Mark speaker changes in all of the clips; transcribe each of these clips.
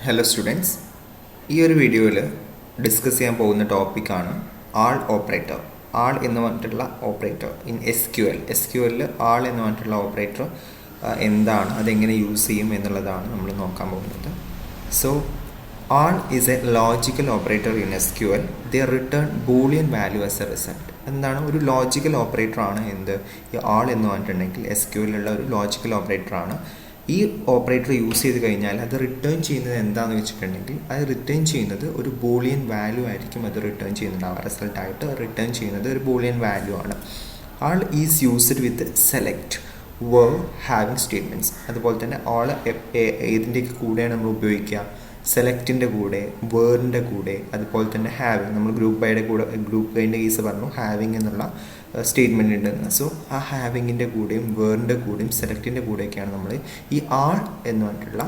Speaker 1: Hello students, ഈ ഒരു വീഡിയോയിൽ ഡിസ്കസ് ചെയ്യാൻ പോകുന്ന ടോപ്പിക്കാണ് ആൾ ഓപ്പറേറ്റർ. ആൾ എന്ന് പറഞ്ഞിട്ടുള്ള ഓപ്പറേറ്റർ ഇൻ എസ് ക്യു എല്ലിൽ ആൾ എന്ന് പറഞ്ഞിട്ടുള്ള ഓപ്പറേറ്റർ എന്താണ്, അതെങ്ങനെ യൂസ് ചെയ്യും എന്നുള്ളതാണ് നമ്മൾ നോക്കാൻ പോകുന്നത്. So all is A logical operator in S Q L. They return Boolean value as A result. എന്താണ് ഒരു ലോജിക്കൽ ഓപ്പറേറ്ററാണ് ഈ ആൾ എന്ന് പറഞ്ഞിട്ടുണ്ടെങ്കിൽ എസ് ക്യു എല്ലിലുള്ള ഒരു ലോജിക്കൽ ഓപ്പറേറ്ററാണ്. ഈ ഓപ്പറേറ്റർ യൂസ് ചെയ്ത് കഴിഞ്ഞാൽ അത് റിട്ടേൺ ചെയ്യുന്നത് എന്താണെന്ന് വെച്ചിട്ടുണ്ടെങ്കിൽ അത് റിട്ടേൺ ചെയ്യുന്നത് ഒരു ബൂളിയൻ വാല്യൂ ആയിരിക്കും. അത് റിട്ടേൺ ചെയ്യുന്നുണ്ടാവുക, റിസൾട്ടായിട്ട് റിട്ടേൺ ചെയ്യുന്നത് ഒരു ബൂളിയൻ വാല്യൂ ആണ്. All is used with select, where, having statements. അതുപോലെ തന്നെ ആൾ ഏതിൻ്റെയൊക്കെ കൂടെയാണ് നമ്മൾ ഉപയോഗിക്കുക? സെലക്റ്റിൻ്റെ കൂടെ, വേർഡിൻ്റെ കൂടെ, അതുപോലെ തന്നെ ഹാവിങ്. നമ്മൾ ഗ്രൂപ്പ് ബൈൻ്റെ കേസ് പറഞ്ഞു ഹാവിങ് എന്നുള്ള സ്റ്റേറ്റ്മെൻ്റ് ഉണ്ടെന്ന്. സോ ആ ഹാവിങ്ങിൻ്റെ കൂടെയും വേർഡിൻ്റെ കൂടെയും സെലക്റ്റിൻ്റെ കൂടെയൊക്കെയാണ് നമ്മൾ ഈ ആൾ എന്ന് പറഞ്ഞിട്ടുള്ള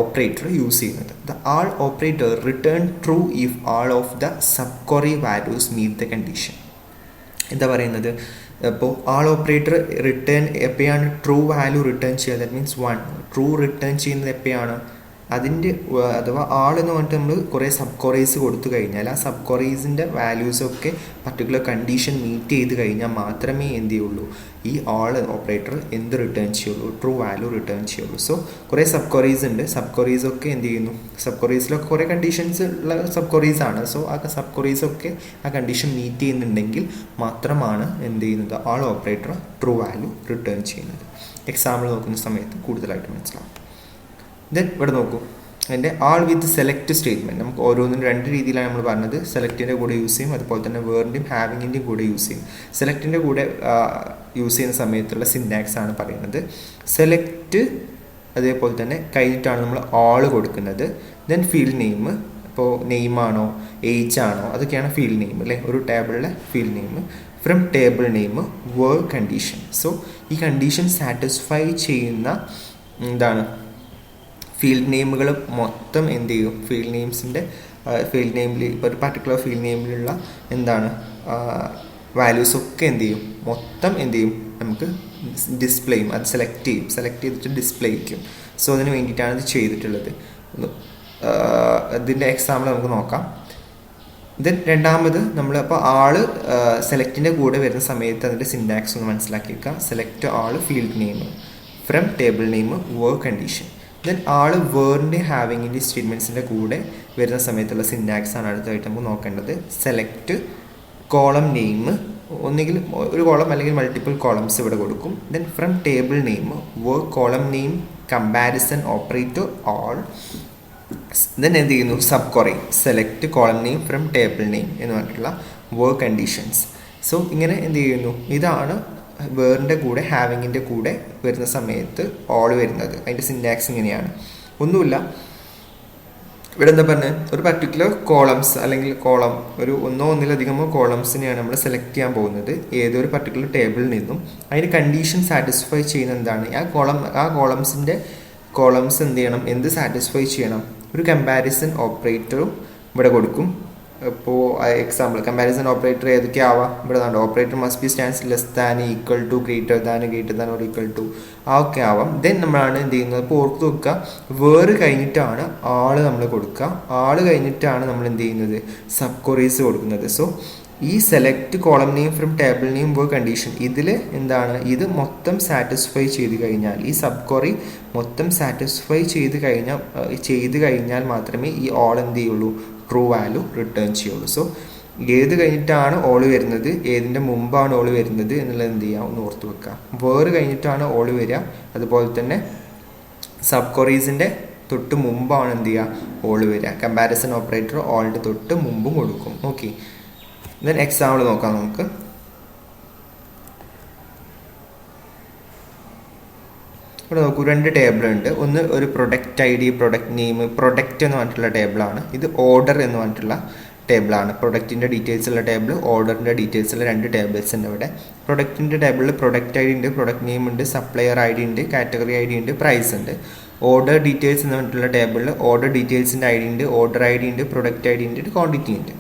Speaker 1: ഓപ്പറേറ്റർ യൂസ് ചെയ്യുന്നത്. The all operator return true if all of the subquery values meet the condition. എന്താ പറയുന്നത്? അപ്പോൾ ആൾ ഓപ്പറേറ്റർ റിട്ടേൺ എപ്പോഴാണ് ട്രൂ വാല്യൂ റിട്ടേൺ ചെയ്യുക? ദാറ്റ് മീൻസ് 1 ട്രൂ റിട്ടേൺ ചെയ്യുന്നത് എപ്പോഴാണ്? അതിൻ്റെ അഥവാ ആൾ എന്ന് പറഞ്ഞിട്ട് നമ്മൾ കുറേ സബ് ക്വറീസ് കൊടുത്തു കഴിഞ്ഞാൽ ആ സബ് ക്വറീസിൻ്റെ വാല്യൂസൊക്കെ പർട്ടിക്കുലർ കണ്ടീഷൻ മീറ്റ് ചെയ്ത് കഴിഞ്ഞാൽ മാത്രമേ എന്ത് ചെയ്യുള്ളൂ, ഈ ആൾ ഓപ്പറേറ്റർ എന്ത് റിട്ടേൺ ചെയ്യുള്ളൂ? ട്രൂ വാല്യൂ റിട്ടേൺ ചെയ്യുള്ളൂ. സോ കുറേ സബ് ക്വറീസ് ഉണ്ട്. സബ് ക്വറീസൊക്കെ എന്ത് ചെയ്യുന്നു? സബ് ക്വറീസിലൊക്കെ കുറേ കണ്ടീഷൻസ് ഉള്ള സബ് ക്വറീസാണ്. സോ ആ സബ് ക്വറീസൊക്കെ ആ കണ്ടീഷൻ മീറ്റ് ചെയ്യുന്നുണ്ടെങ്കിൽ മാത്രമാണ് എന്ത് ചെയ്യുന്നത്, ആൾ ഓപ്പറേറ്റർ ട്രൂ വാല്യൂ റിട്ടേൺ ചെയ്യുന്നത്. എക്സാമ്പിൾ നോക്കുന്ന സമയത്ത് കൂടുതലായിട്ട് മനസ്സിലാവും. ദെൻ ഇവിടെ നോക്കൂ, അതിൻ്റെ ആൾ വിത്ത് സെലക്ട് സ്റ്റേറ്റ്മെൻറ്റ്. നമുക്ക് ഓരോന്നിനും രണ്ട് രീതിയിലാണ് നമ്മൾ പറഞ്ഞത്. സെലക്റ്റിൻ്റെ കൂടെ യൂസ് ചെയ്യും, അതുപോലെ തന്നെ വേർഡിൻ്റെയും ഹാവിങ്ങിൻ്റെയും കൂടെ യൂസ് ചെയ്യും. സെലക്റ്റിൻ്റെ കൂടെ യൂസ് ചെയ്യുന്ന സമയത്തുള്ള സിൻടാക്സ് ആണ് പറയുന്നത്. സെലക്ട് അതേപോലെ തന്നെ കഴിഞ്ഞിട്ടാണ് നമ്മൾ ആൾ കൊടുക്കുന്നത്. ദെൻ ഫീൽഡ് നെയിം, ഇപ്പോൾ നെയിമാണോ ഏജ് ആണോ അതൊക്കെയാണ് ഫീൽഡ് നെയിം അല്ലേ, ഒരു ടേബിളിലെ field name. From table name, where condition. So ഈ കണ്ടീഷൻ സാറ്റിസ്ഫൈ ചെയ്യുന്ന എന്താണ് ഫീൽഡ് നെയിമുകൾ മൊത്തം എന്ത് ചെയ്യും? ഫീൽഡ് നെയിമിൽ ഇപ്പോൾ ഒരു പർട്ടിക്കുലർ ഫീൽഡ് നെയിമിലുള്ള എന്താണ് വാല്യൂസൊക്കെ എന്ത് ചെയ്യും? മൊത്തം എന്ത് ചെയ്യും? നമുക്ക് ഡിസ്പ്ലേ ചെയ്യും. അത് സെലക്ട് ചെയ്തിട്ട് ഡിസ്പ്ലേ ചെയ്യും. സോ അതിന് വേണ്ടിയിട്ടാണ് ഇത് ചെയ്തിട്ടുള്ളത്. ഇതിൻ്റെ എക്സാമ്പിൾ നമുക്ക് നോക്കാം. ദെൻ രണ്ടാമത് നമ്മൾ അപ്പോൾ ആള് സെലക്റ്റിൻ്റെ കൂടെ വരുന്ന സമയത്ത് അതിൻ്റെ സിൻടാക്സ് ഒന്ന് മനസ്സിലാക്കി വെക്കുക. Select all field name, from table name, where condition. Then all വേർഡിൻ്റെ ഹാവിങ്ങിൻ്റെ സ്റ്റേറ്റ്മെൻറ്റ്സിൻ്റെ കൂടെ വരുന്ന സമയത്തുള്ള സിൻടാക്സ് ആണ് അടുത്തായിട്ട് നമുക്ക് നോക്കേണ്ടത്. സെലക്ട് കോളം നെയിം, ഒന്നുകിൽ ഒരു കോളം അല്ലെങ്കിൽ മൾട്ടിപ്പിൾ കോളംസ് ഇവിടെ കൊടുക്കും. Then from table name, word column name, comparison operator all. Then എന്ത് ചെയ്യുന്നു? Sub query, select column name from table name എന്ന് പറഞ്ഞിട്ടുള്ള വേർഡ് കണ്ടീഷൻസ്. സോ ഇങ്ങനെ എന്ത് ചെയ്യുന്നു? ഇതാണ് വേർഡിൻ്റെ കൂടെ ഹാവിങ്ങിൻ്റെ കൂടെ വരുന്ന സമയത്ത് ആൾ വരുന്നത്. അതിൻ്റെ സിൻടാക്സ് ഇങ്ങനെയാണ്. ഒന്നുമില്ല, ഇവിടെ എന്താ പറഞ്ഞത്, ഒരു പർട്ടിക്കുലർ കോളംസ് അല്ലെങ്കിൽ ഒരു ഒന്നിലധികമോ കോളംസിനെയാണ് നമ്മൾ സെലക്ട് ചെയ്യാൻ പോകുന്നത് ഏതൊരു പർട്ടിക്കുലർ ടേബിളിൽ നിന്നും. അതിന് കണ്ടീഷൻ സാറ്റിസ്ഫൈ ചെയ്യുന്ന എന്താണ്? ആ കോളംസ് എന്ത് ചെയ്യണം? എന്ത് സാറ്റിസ്ഫൈ ചെയ്യണം? ഒരു കമ്പാരിസൺ ഓപ്പറേറ്ററും ഇവിടെ കൊടുക്കും. ഇപ്പോൾ എക്സാമ്പിൾ കമ്പാരിസൺ ഓപ്പറേറ്റർ ഏതൊക്കെ ആവാം? ഇവിടെ കണ്ടോ, operator must be stands less than, equal to, greater than or equal to, ആ ഒക്കെ ആവാം. ദെൻ നമ്മളാണ് എന്ത് ചെയ്യുന്നത്? ഇപ്പോൾ ഓർത്ത് വെക്കുക, വേറെ കഴിഞ്ഞിട്ടാണ് ആള് നമ്മൾ കൊടുക്കുക. ആള് കഴിഞ്ഞിട്ടാണ് നമ്മൾ എന്ത് ചെയ്യുന്നത്? സബ് ക്വറീസ് കൊടുക്കുന്നത്. സോ ഈ select column name from table name where condition ഇതിൽ എന്താണ്? ഇത് മൊത്തം സാറ്റിസ്ഫൈ ചെയ്ത് കഴിഞ്ഞാൽ, ഈ സബ് ക്വറി മൊത്തം സാറ്റിസ്ഫൈ ചെയ്ത് കഴിഞ്ഞാൽ മാത്രമേ ഈ ആൾ എന്ത് ചെയ്യുള്ളൂ? ട്രൂ വാല്യൂ റിട്ടേൺ ചെയ്യുള്ളൂ. സോ ഏത് കഴിഞ്ഞിട്ടാണ് ഓള് വരുന്നത്, ഏതിൻ്റെ മുമ്പാണ് ഓള് വരുന്നത് എന്നുള്ളത് എന്ത് ചെയ്യുക? ഒന്ന് ഓർത്ത് വെക്കുക. വേറെ കഴിഞ്ഞിട്ടാണ് ഓള് വരിക, അതുപോലെ തന്നെ സബ് ക്വറീസിൻ്റെ തൊട്ട് മുമ്പാണ് എന്ത് ചെയ്യുക? ഓള് വരിക. കമ്പാരിസൺ ഓപ്പറേറ്റർ ഓളുടെ തൊട്ട് മുമ്പും കൊടുക്കും. ഓക്കെ, ദെൻ എക്സാമ്പിൾ നോക്കാം നമുക്ക്. ഇവിടെ നോക്കൂ, രണ്ട് ടേബിൾ ഉണ്ട്. ഒന്ന് ഒരു product I D, product name, product എന്ന് പറഞ്ഞിട്ടുള്ള ടേബിളാണ്. ഇത് ഓർഡർ എന്ന് പറഞ്ഞിട്ടുള്ള ടേബിളാണ്. പ്രൊഡക്റ്റിൻ്റെ ഡീറ്റെയിൽസ് ഉള്ള ടേബിൾ, ഓർഡറിൻ്റെ ഡീറ്റെയിൽസ് ഉള്ള രണ്ട് ടേബിൾസ് ഉണ്ട് ഇവിടെ. പ്രൊഡക്റ്റിൻ്റെ ടേബിളിൽ പ്രൊഡക്റ്റ് ഐ ഡി ഉണ്ട്, പ്രൊഡക്റ്റ് നെയിം ഉണ്ട്, സപ്ലയർ ഐ ഡി ഉണ്ട്, കാറ്റഗറി ഐ ഡി ഉണ്ട്, പ്രൈസ് ഉണ്ട്. ഓർഡർ ഡീറ്റെയിൽസ് എന്ന് പറഞ്ഞിട്ടുള്ള ടേബിളിൽ ഓർഡർ ഡീറ്റെയിൽസിൻ്റെ ഐ ഡി ഉണ്ട്, ഓർഡർ ഐ ഡി ഉണ്ട്, പ്രൊഡക്റ്റ് ഐ ഡി ഉണ്ട്, ക്വാണ്ടിറ്റി ഉണ്ട്.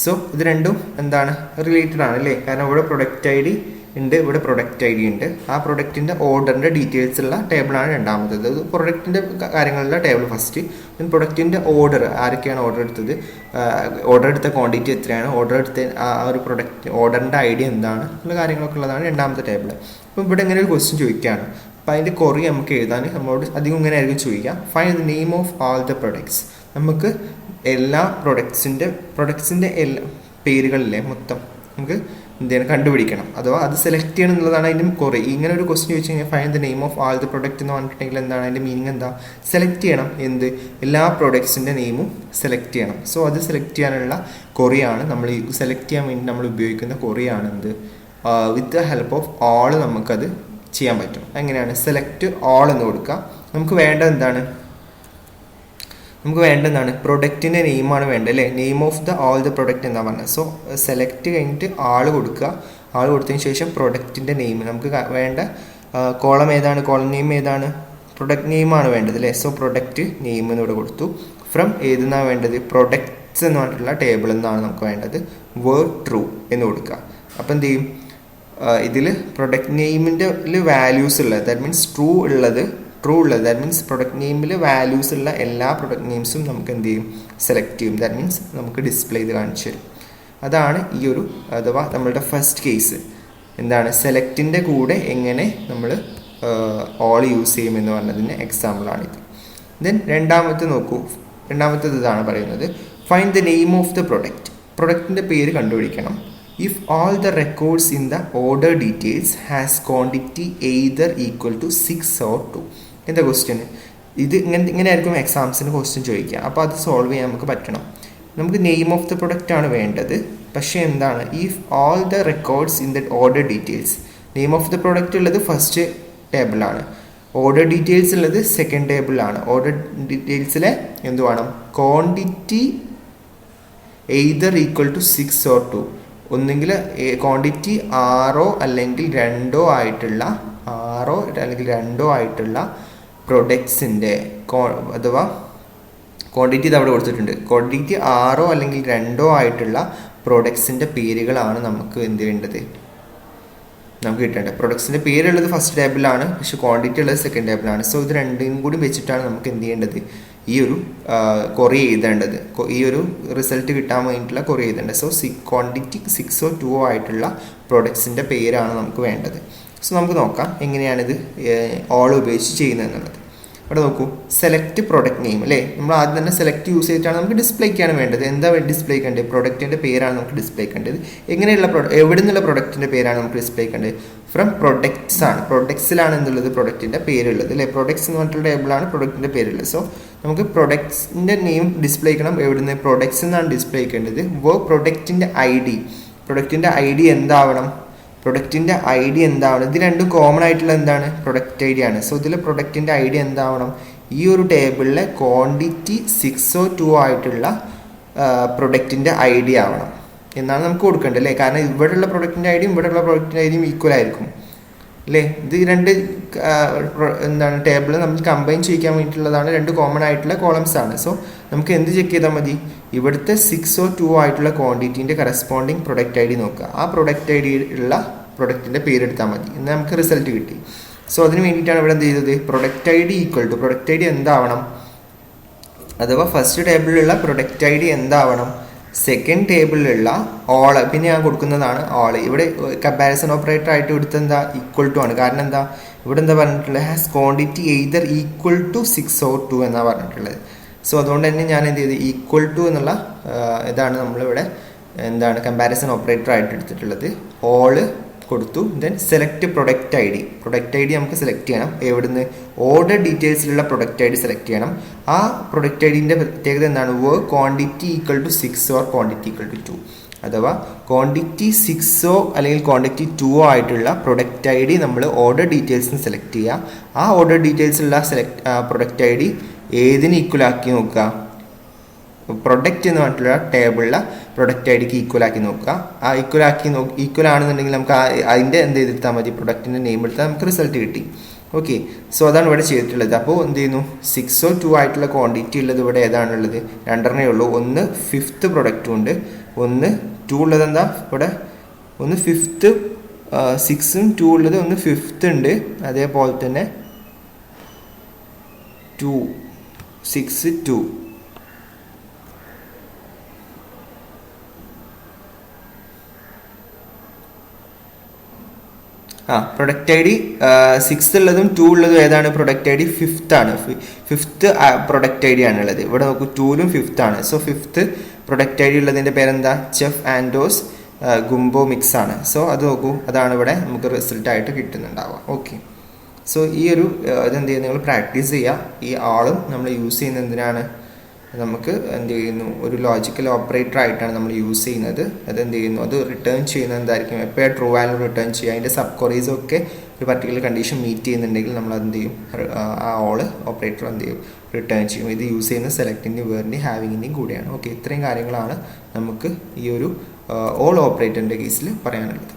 Speaker 1: സോ ഇത് രണ്ടും എന്താണ്? റിലേറ്റഡ് ആണ് അല്ലേ? കാരണം ഇവിടെ പ്രൊഡക്റ്റ് ഐ ഡി ഉണ്ട്, ഇവിടെ പ്രൊഡക്റ്റ് ഐ ഡി ഉണ്ട്. ആ പ്രൊഡക്റ്റിൻ്റെ ഓർഡറിൻ്റെ ഡീറ്റെയിൽസ് ഉള്ള ടേബിളാണ് രണ്ടാമത്തത്. അത് പ്രൊഡക്റ്റിൻ്റെ കാര്യങ്ങളുള്ള ടേബിൾ ഫസ്റ്റ്. ദെൻ പ്രൊഡക്റ്റിൻ്റെ ഓർഡർ, ആരൊക്കെയാണ് ഓർഡർ എടുത്തത്, ഓർഡർ എടുത്ത ക്വാണ്ടിറ്റി എത്രയാണ്, ഓർഡർ എടുത്ത ആ ഒരു പ്രൊഡക്റ്റ് ഓർഡറിൻ്റെ ഐ ഡി എന്താണ് ഉള്ള കാര്യങ്ങളൊക്കെ ഉള്ളതാണ് രണ്ടാമത്തെ ടേബിൾ. അപ്പോൾ ഇവിടെ ഇങ്ങനെ ഒരു ക്വസ്റ്റ്യൻ ചോദിക്കുകയാണ്. അപ്പോൾ അതിൻ്റെ കുറേ നമുക്ക് എഴുതാൻ നമ്മളോട് അധികം ഇങ്ങനെ ആയിരിക്കും ചോദിക്കുക. Find the name of all the products. നമുക്ക് എല്ലാ പ്രൊഡക്ട്സിൻ്റെ എല്ലാ പേരുകളിലെ മൊത്തം നമുക്ക് എന്താണ് കണ്ടുപിടിക്കണം, അഥവാ അത് സെലക്ട് ചെയ്യണം എന്നുള്ളതാണ് അതിൻ്റെ കുറേ. ഇങ്ങനെ ഒരു ക്വസ്റ്റ്യൻ ചോദിച്ചു കഴിഞ്ഞാൽ find the name of all the product എന്ന് പറഞ്ഞിട്ടുണ്ടെങ്കിൽ എന്താണ് അതിൻ്റെ മീനിങ്, എന്താ, സെലക്ട് ചെയ്യണം. എന്ത്, എല്ലാ പ്രൊഡക്ട്സിൻ്റെ നെയിമും സെലക്ട് ചെയ്യണം. സോ അത് സെലക്ട് ചെയ്യാനുള്ള കുറേയാണ് നമ്മൾ സെലക്ട് ചെയ്യാൻ വേണ്ടി നമ്മൾ ഉപയോഗിക്കുന്ന കുറേയാണ് എന്ത്, with the help of all നമുക്കത് ചെയ്യാൻ പറ്റും. എങ്ങനെയാണ്, സെലക്ട് ആൾ എന്ന് കൊടുക്കുക. നമുക്ക് വേണ്ടത് എന്താണ്, പ്രൊഡക്റ്റിൻ്റെ നെയിമാണ് വേണ്ടത് അല്ലേ, name of the all the product എന്നാണ് പറഞ്ഞത്. സോ സെലക്ട് കഴിഞ്ഞിട്ട് ആൾ കൊടുക്കുക. ആൾ കൊടുത്തതിന് ശേഷം പ്രൊഡക്റ്റിൻ്റെ നെയിം, നമുക്ക് വേണ്ട കോളം ഏതാണ്, കോളം നെയിം ഏതാണ്, പ്രൊഡക്റ്റ് നെയിമാണ് വേണ്ടത് അല്ലേ. സോ പ്രൊഡക്റ്റ് നെയിം എന്നിവിടെ കൊടുത്തു. ഫ്രം ഏതെന്നാണ് വേണ്ടത്, പ്രൊഡക്ട്സ് എന്ന് പറഞ്ഞിട്ടുള്ള ടേബിൾ എന്നാണ് നമുക്ക് വേണ്ടത്. വേർഡ് ട്രൂ എന്ന് കൊടുക്കുക. അപ്പം എന്ത് ചെയ്യും, ഇതിൽ പ്രൊഡക്റ്റ് നെയിമിൻ്റെ വാല്യൂസ് ഉള്ളത്, ദാറ്റ് മീൻസ് ട്രൂ ഉള്ളത് ദാറ്റ് മീൻസ് പ്രൊഡക്റ്റ് നെയിമിൽ വാല്യൂസ് ഉള്ള എല്ലാ പ്രൊഡക്റ്റ് നെയിംസും നമുക്ക് എന്ത് ചെയ്യും, സെലക്ട് ചെയ്യും. ദാറ്റ് മീൻസ് നമുക്ക് ഡിസ്പ്ലേ ചെയ്ത് കാണിച്ചു തരും. അതാണ് ഈ ഒരു, അഥവാ നമ്മളുടെ ഫസ്റ്റ് കേസ് എന്താണ്, സെലക്റ്റിൻ്റെ കൂടെ എങ്ങനെ നമ്മൾ ഓൾ യൂസ് ചെയ്യുമെന്ന് പറഞ്ഞതിൻ്റെ എക്സാമ്പിളാണിത്. ദെൻ രണ്ടാമത്തേത് ഇതാണ് പറയുന്നത്, find the name of the product. പ്രൊഡക്റ്റിൻ്റെ പേര് കണ്ടുപിടിക്കണം. If all the records in the order details has quantity either equal to 6 or 2. എന്താ ക്വസ്റ്റ്യൻ, ഇത് ഇങ്ങനെ ആയിരിക്കും എക്സാംസിന് ക്വസ്റ്റ്യൻ ചോദിക്കുക. അപ്പോൾ അത് സോൾവ് ചെയ്യാൻ നമുക്ക് പറ്റണം. നമുക്ക് നെയിം ഓഫ് ദ പ്രൊഡക്റ്റ് ആണ് വേണ്ടത്. പക്ഷേ എന്താണ്, if all the records in the order details, name of the product ഉള്ളത് ഫസ്റ്റ് ടേബിളാണ്, ഓർഡർ ഡീറ്റെയിൽസ് ഉള്ളത് സെക്കൻഡ് ടേബിളാണ്. ഓർഡർ ഡീറ്റെയിൽസിലെ എന്ത് വേണം, quantity either equal to 6 or 2, ഒന്നെങ്കിൽ ക്വാണ്ടിറ്റി 6 അല്ലെങ്കിൽ 2 ആയിട്ടുള്ള പ്രൊഡക്ട്സിൻ്റെ അഥവാ ക്വാണ്ടിറ്റി ഇത് അവിടെ കൊടുത്തിട്ടുണ്ട്. ക്വാണ്ടിറ്റി 6 അല്ലെങ്കിൽ 2 ആയിട്ടുള്ള പ്രൊഡക്ട്സിൻ്റെ പേരുകളാണ് നമുക്ക് എന്ത് ചെയ്യേണ്ടത്, നമുക്ക് കിട്ടേണ്ടത്. പ്രൊഡക്ട്സിൻ്റെ പേരുള്ളത് ഫസ്റ്റ് ടേബിളാണ്, പക്ഷെ ക്വാണ്ടിറ്റി ഉള്ളത് സെക്കൻഡ് ടേബിളാണ്. സോ ഇത് രണ്ടും കൂടി വെച്ചിട്ടാണ് നമുക്ക് എന്ത് ചെയ്യേണ്ടത്, ഈ ഒരു കുറേ എഴുതേണ്ടത്, ഈ ഒരു റിസൾട്ട് കിട്ടാൻ വേണ്ടിയിട്ടുള്ള കുറേ എഴുതേണ്ടത്. സോ ക്വാണ്ടിറ്റി 6 or 2 ആയിട്ടുള്ള പ്രൊഡക്ട്സിൻ്റെ പേരാണ് നമുക്ക് വേണ്ടത്. സോ നമുക്ക് നോക്കാം എങ്ങനെയാണിത് ഓൾ ഉപയോഗിച്ച് ചെയ്യുന്നത് എന്നുള്ളത്. ഇവിടെ നോക്കൂ, സെലക്ട് പ്രൊഡക്റ്റ് നെയിം അല്ലേ, നമ്മൾ ആദ്യം തന്നെ സെലക്ട് യൂസ് ചെയ്തിട്ടാണ് നമുക്ക് ഡിസ്പ്ലേക്കാണ് വേണ്ടത്. എന്താ ഡിസ്പ്ലേ ചെയ്യേണ്ടത്, പ്രൊഡക്റ്റിൻ്റെ പേരാണ് നമുക്ക് ഡിസ്പ്ലേ ചെയ്യേണ്ടത്. എങ്ങനെയുള്ള എവിടെ നിന്നുള്ള പ്രൊഡക്റ്റിൻ്റെ പേരാണ് നമുക്ക് ഡിസ്പ്ലേ ചെയ്യേണ്ടത്, ഫ്രം പ്രൊഡക്ട്സ് ആണ്. പ്രൊഡക്ട്സിലാണ് എന്തുള്ളത്, പ്രൊഡക്റ്റിൻ്റെ പേരുള്ളത് അല്ലേ. പ്രൊഡക്ട്സ് എന്ന് പറഞ്ഞിട്ടുള്ള ടേബിളാണ് പ്രൊഡക്റ്റിൻ്റെ പേരുള്ളത്. സോ നമുക്ക് പ്രൊഡക്ട്സിൻ്റെ നെയിം ഡിസ്പ്ലേ ചെയ്യണം. എവിടുന്ന്, പ്രൊഡക്ട്സ് എന്നാണ് ഡിസ്പ്ലേ ചെയ്യേണ്ടത്. പ്രൊഡക്റ്റിൻ്റെ ഐ ഡി എന്താവണം, പ്രൊഡക്റ്റിൻ്റെ ഐ ഡി എന്താവണം, ഇത് രണ്ടും കോമൺ ആയിട്ടുള്ള എന്താണ്, പ്രൊഡക്റ്റ് ഐ ഡി ആണ്. സോ ഇതിൽ പ്രൊഡക്റ്റിൻ്റെ ഐ ഡി എന്താവണം, ഈ ഒരു ടേബിളിലെ ക്വാണ്ടിറ്റി 6 or 2 ആയിട്ടുള്ള പ്രൊഡക്റ്റിൻ്റെ ഐ ഡി ആവണം എന്നാണ് നമുക്ക് കൊടുക്കേണ്ടത് അല്ലേ. കാരണം ഇവിടെയുള്ള പ്രൊഡക്റ്റിൻ്റെ ഐ ഡിയും ഇവിടെയുള്ള പ്രൊഡക്റ്റിൻ്റെ ഐ ഡിയും ഈക്വൽ ആയിരിക്കും അല്ലേ. ഇത് രണ്ട് എന്താണ് ടേബിൾ നമുക്ക് കമ്പൈൻ ചെയ്യിക്കാൻ വേണ്ടിയിട്ടുള്ളതാണ്, രണ്ട് കോമൺ ആയിട്ടുള്ള കോളംസ് ആണ്. സോ നമുക്ക് എന്ത് ചെക്ക് ചെയ്താൽ മതി, ഇവിടുത്തെ 6 or 2 ആയിട്ടുള്ള ക്വാണ്ടിറ്റീൻ്റെ കറസ്പോണ്ടിങ് പ്രൊഡക്റ്റ് ഐ ഡി നോക്കുക. ആ പ്രൊഡക്റ്റ് ഐ ഡി ഉള്ള പ്രൊഡക്റ്റിൻ്റെ പേരെടുത്താൽ മതി, എന്നാൽ നമുക്ക് റിസൾട്ട് കിട്ടി. സോ അതിന് വേണ്ടിയിട്ടാണ് ഇവിടെ എന്ത് ചെയ്തത്, product I D equal to, product I D എന്താവണം, അഥവാ ഫസ്റ്റ് ടേബിളിലുള്ള പ്രൊഡക്റ്റ് ഐ ഡി എന്താവണം, സെക്കൻഡ് ടേബിളിലുള്ള ഓൾ, പിന്നെ ഞാൻ കൊടുക്കുന്നതാണ് ഓൾ. ഇവിടെ കമ്പാരിസൺ ഓപ്പറേറ്റർ ആയിട്ട് ഇവിടുത്തെ എന്താ, ഈക്വൽ ടു ആണ്. കാരണം എന്താ, ഇവിടെ എന്താ പറഞ്ഞിട്ടുള്ളത്, has quantity either equal to 6 or 2 എന്നാണ് പറഞ്ഞിട്ടുള്ളത്. സോ അതുകൊണ്ട് തന്നെ ഞാൻ എന്ത് ചെയ്തു, ഈക്വൽ ടു എന്നുള്ള ഇതാണ് നമ്മളിവിടെ എന്താണ് കമ്പാരിസൺ ഓപ്പറേറ്റർ ആയിട്ട് എടുത്തിട്ടുള്ളത്. ഓള് കൊടുത്തു. Then select product I D, product I D നമുക്ക് സെലക്ട് ചെയ്യണം. എവിടുന്ന്, ഓർഡർ ഡീറ്റെയിൽസിലുള്ള പ്രൊഡക്റ്റ് ഐ ഡി സെലക്ട് ചെയ്യണം. ആ പ്രൊഡക്റ്റ് ഐ ഡിൻ്റെ പ്രത്യേകത എന്താണ്, quantity equal to 6 or quantity equal to 2, അഥവാ ക്വാണ്ടിറ്റി 6 അല്ലെങ്കിൽ ക്വാണ്ടിറ്റി 2 ആയിട്ടുള്ള പ്രൊഡക്റ്റ് ഐ ഡി നമ്മൾ ഓർഡർ ഡീറ്റെയിൽസിന് സെലക്ട് ചെയ്യുക. ആ ഓർഡർ ഡീറ്റെയിൽസുള്ള പ്രൊഡക്റ്റ് ഐ ഡി ഏതിന് ഈക്വൽ ആക്കി നോക്കുക, പ്രൊഡക്റ്റ് എന്ന് പറഞ്ഞിട്ടുള്ള ടേബിളിലെ പ്രൊഡക്റ്റ് ഐ ഡിക്ക് ഈക്വൽ ആക്കി നോക്കുക. ആ ഈക്വൽ ആണെന്നുണ്ടെങ്കിൽ നമുക്ക് അതിൻ്റെ എന്ത് ചെയ്തെടുത്താൽ മതി, പ്രൊഡക്റ്റിൻ്റെ നെയിം എടുത്താൽ നമുക്ക് റിസൾട്ട് കിട്ടി. ഓക്കെ, സോ അതാണ് ഇവിടെ ചെയ്തിട്ടുള്ളത്. അപ്പോൾ എന്ത് ചെയ്യുന്നു, 6 or 2 ആയിട്ടുള്ള ക്വാണ്ടിറ്റി ഉള്ളത് ഇവിടെ ഏതാണുള്ളത്, രണ്ടെണ്ണേ ഉള്ളൂ. ഒന്ന് 5th പ്രൊഡക്റ്റും ഉണ്ട്, ഒന്ന് 2 ഉള്ളത് എന്താ ഇവിടെ, ഒന്ന് 5th 6ഉം 2 ഉള്ളത് ഒന്ന് 5th ഉണ്ട്, അതേപോലെ തന്നെ 2 6 2 പ്രൊഡക്റ്റ് ഐ ഡി 6 ഉള്ളതും 2 ഉള്ളതും ഏതാണ്? പ്രൊഡക്റ്റ് ഐ ഡി 5th ആണ്. 5th പ്രൊഡക്റ്റ് ഐ ഡി ആണുള്ളത്. ഇവിടെ നോക്കൂ 2ലും 5th ആണ്. So 5th product I D ഉള്ളതിൻ്റെ പേരെന്താ? ചെഫ് ആൻഡോസ് ഗുംബോ മിക്സ് ആണ്. സോ അത് നോക്കൂ, അതാണ് ഇവിടെ നമുക്ക് റിസൾട്ടായിട്ട് കിട്ടുന്നുണ്ടാവുക. ഓക്കെ, സോ ഈ ഒരു ഇതെന്ത് ചെയ്യുക, നിങ്ങൾ പ്രാക്ടീസ് ചെയ്യുക. ഈ ആളും നമ്മൾ യൂസ് ചെയ്യുന്നത് എന്തിനാണ്? നമുക്ക് എന്ത് ചെയ്യുന്നു, ഒരു ലോജിക്കൽ ഓപ്പറേറ്റർ ആയിട്ടാണ് നമ്മൾ യൂസ് ചെയ്യുന്നത്. അതെന്ത് ചെയ്യുന്നു, അത് റിട്ടേൺ ചെയ്യുന്നത് എന്തായിരിക്കും? എപ്പോഴും ട്രൂ വാല്യൂ റിട്ടേൺ ചെയ്യുക. അതിൻ്റെ സബ് ക്വറീസ് ഒക്കെ ഒരു പർട്ടിക്കുലർ കണ്ടീഷൻ മീറ്റ് ചെയ്യുന്നുണ്ടെങ്കിൽ നമ്മൾ എന്ത് ചെയ്യും, ആ ഓൾ ഓപ്പറേറ്റർ എന്ത് ചെയ്യും, റിട്ടേൺ ചെയ്യും. ഇത് യൂസ് ചെയ്യുന്ന സെലക്ടിൻ്റെയും വേറിൻ്റെയും ഹാവിങ്ങിൻ്റെയും കൂടെയാണ്. ഓക്കെ, ഇത്രയും കാര്യങ്ങളാണ് നമുക്ക് ഈ ഒരു ഓൾ ഓപ്പറേറ്ററിൻ്റെ കേസിൽ പറയാനുള്ളത്.